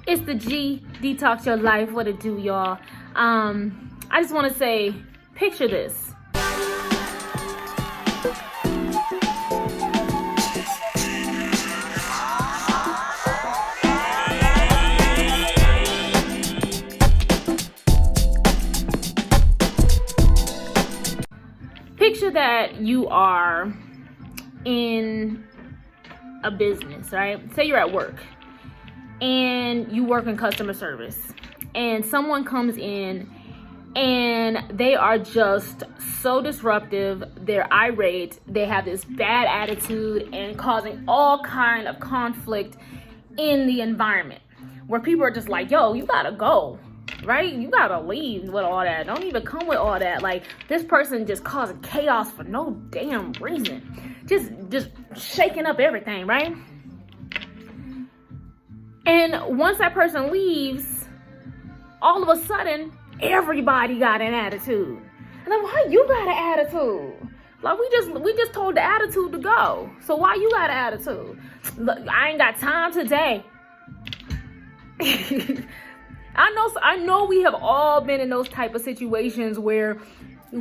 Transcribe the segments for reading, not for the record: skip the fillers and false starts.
It's the G, Detox Your Life. What it do, y'all? I just want to say, picture this. Picture that you are in a business, right? Say you're at work and you work in customer service, and someone comes in and they are just so disruptive, they're irate, they have this bad attitude and causing all kind of conflict in the environment where people are just like, yo, you gotta go, right? You gotta leave with all that. Don't even come with all that. Like, this person just causing chaos for no damn reason. Just shaking up everything, right? And once that person leaves, all of a sudden, everybody got an attitude. And then, why you got an attitude? Like, we just told the attitude to go. So why you got an attitude? Look, I ain't got time today. I know we have all been in those type of situations where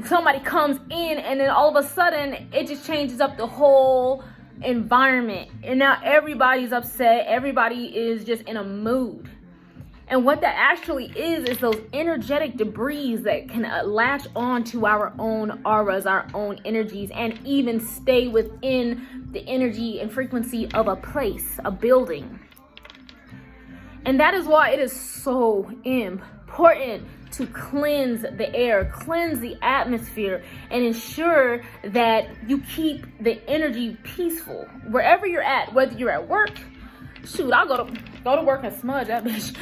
somebody comes in and then all of a sudden it just changes up the whole environment, and now everybody's upset, everybody is just in a mood. And what that actually is those energetic debris that can latch on to our own auras, our own energies, and even stay within the energy and frequency of a place, a building. And that is why it is so important to cleanse the air, cleanse the atmosphere, and ensure that you keep the energy peaceful wherever you're at, whether you're at work. Shoot, I'll go to work and smudge that bitch.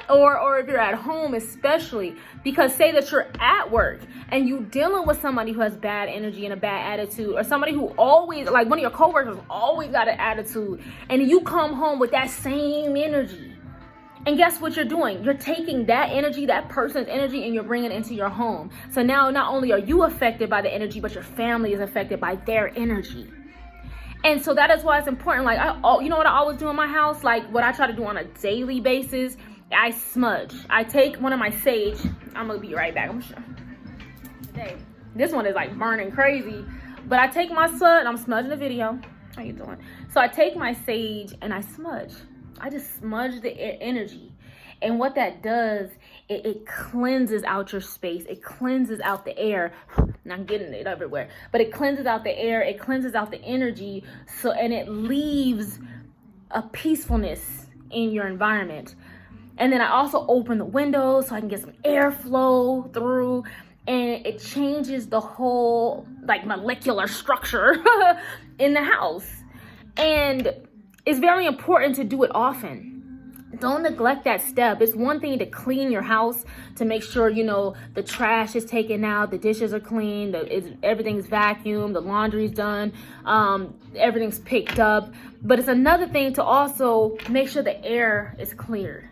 or if you're at home, especially, because say that you're at work and you dealing with somebody who has bad energy and a bad attitude, or somebody who always, like one of your coworkers always got an attitude, and you come home with that same energy. And guess what you're doing? You're taking that energy, that person's energy, and you're bringing it into your home. So now not only are you affected by the energy, but your family is affected by their energy. And so that is why it's important. Like, you know what I always do in my house? Like, what I try to do on a daily basis, I smudge. I take one of my sage. I'm going to be right back. I'm sure. Today, this one is like burning crazy. But I take my smudge. I'm smudging the video. How you doing? So I take my sage and I smudge. I just smudge the energy. And what that does, it cleanses out your space. It cleanses out the air. Not getting it everywhere, but it cleanses out the air. It cleanses out the energy. And it leaves a peacefulness in your environment. And then I also open the windows so I can get some airflow through. And it changes the whole like molecular structure in the house. And it's very important to do it often. Don't neglect that step. It's one thing to clean your house, to make sure, you know, the trash is taken out, the dishes are clean, everything's vacuumed, the laundry's done, everything's picked up. But it's another thing to also make sure the air is clear.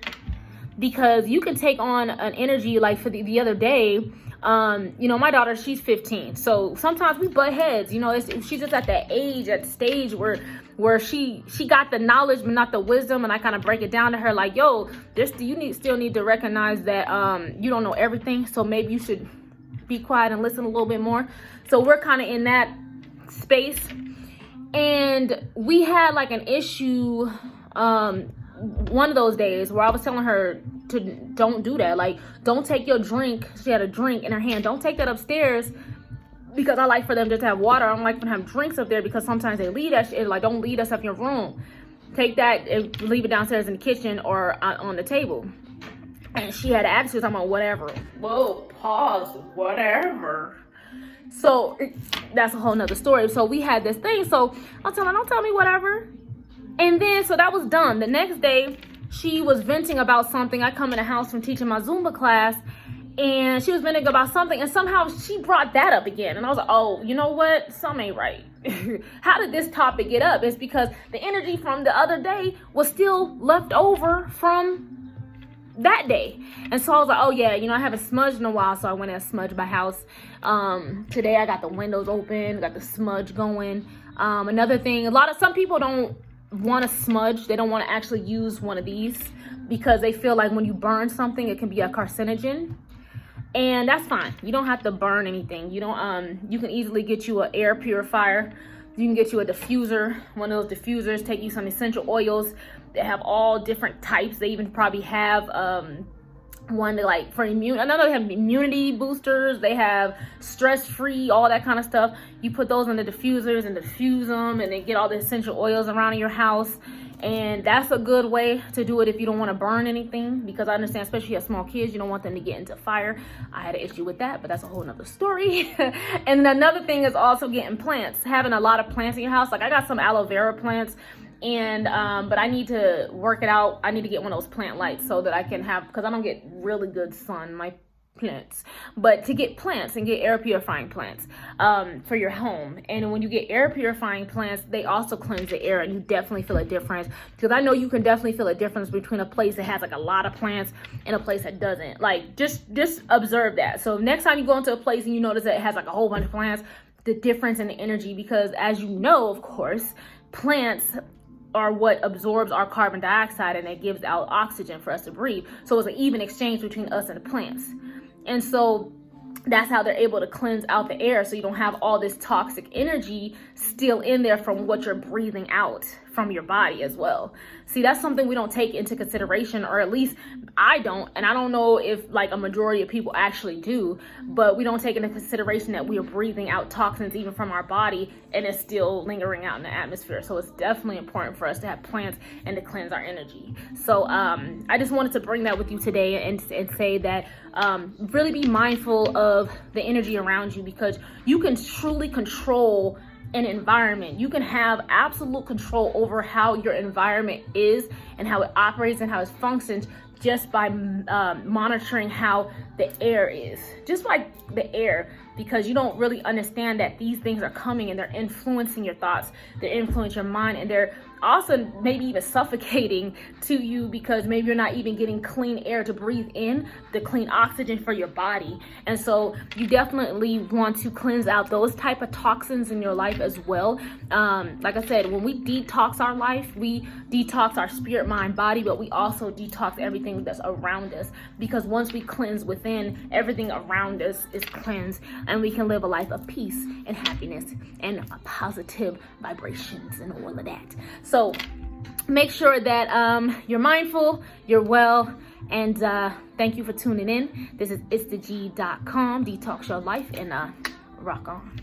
Because you can take on an energy like for the other day. You know, my daughter, she's 15. So sometimes we butt heads, you know, she's just at that age, at the stage where she got the knowledge, but not the wisdom. And I kind of break it down to her like, yo, you still need to recognize that, you don't know everything. So maybe you should be quiet and listen a little bit more. So we're kind of in that space. And we had like an issue, one of those days where I was telling her to don't do that. Like, don't take your drink. She had a drink in her hand. Don't take that upstairs, because I like for them just to have water. I don't like for them to have drinks up there, because sometimes they leave that shit. Like, don't leave that stuff in your room. Take that and leave it downstairs in the kitchen or on the table. And she had attitude. I'm like, whatever. Whoa, pause, whatever. So that's a whole nother story. So we had this thing. So I'm telling her, don't tell me whatever. And then, so that was done. The next day, she was venting about something. I come in the house from teaching my Zumba class, and she was venting about something, and somehow she brought that up again. And I was like, oh, you know what? Something ain't right. How did this topic get up? It's because the energy from the other day was still left over from that day. And so I was like, oh yeah, you know, I haven't smudged in a while, so I went and smudged my house. Today I got the windows open, got the smudge going. Another thing, some people don't want to smudge. They don't want to actually use one of these because they feel like when you burn something, it can be a carcinogen. And that's fine. You don't have to burn anything. You can easily get you an air purifier. You can get you a diffuser, one of those diffusers, take you some essential oils. They have all different types. They even probably have one that, like, for immune. I know they have immunity boosters. They have stress-free, all that kind of stuff. You put those in the diffusers and diffuse them, and then get all the essential oils around in your house. And that's a good way to do it if you don't want to burn anything, because I understand, especially if you have small kids, you don't want them to get into fire. I had an issue with that, but that's a whole nother story. And another thing is also getting plants, having a lot of plants in your house. Like, I got some aloe vera plants, and but I need to work it out. I need to get one of those plant lights so that I can have, because I don't get really good sun, my plants. But to get plants and get air purifying plants for your home. And when you get air purifying plants, they also cleanse the air, and you definitely feel a difference, because I know you can definitely feel a difference between a place that has like a lot of plants and a place that doesn't. Like, just observe that. So next time you go into a place and you notice that it has like a whole bunch of plants, the difference in the energy, because as you know, of course, plants are what absorbs our carbon dioxide, and it gives out oxygen for us to breathe. So it's an even exchange between us and the plants. And so that's how they're able to cleanse out the air, so you don't have all this toxic energy still in there from what you're breathing out from your body as well. See, that's something we don't take into consideration, or at least I don't, and I don't know if like a majority of people actually do, but we don't take into consideration that we are breathing out toxins even from our body, and it's still lingering out in the atmosphere. So it's definitely important for us to have plants and to cleanse our energy. So I just wanted to bring that with you today, and say that really be mindful of the energy around you, because you can truly control an environment. You can have absolute control over how your environment is and how it operates and how it functions, just by monitoring how the air is, just like the air, because you don't really understand that these things are coming and they're influencing your thoughts, they're influencing your mind, and they're also maybe even suffocating to you, because maybe you're not even getting clean air to breathe in, the clean oxygen for your body. And so you definitely want to cleanse out those type of toxins in your life as well. Like I said, when we detox our life, we detox our spirit, mind, body, but we also detox everything that's around us, because once we cleanse within, everything around us is cleansed, and we can live a life of peace and happiness and positive vibrations and all of that. So make sure that you're mindful, you're well, and thank you for tuning in. This is itstheg.com, detox your life, and rock on.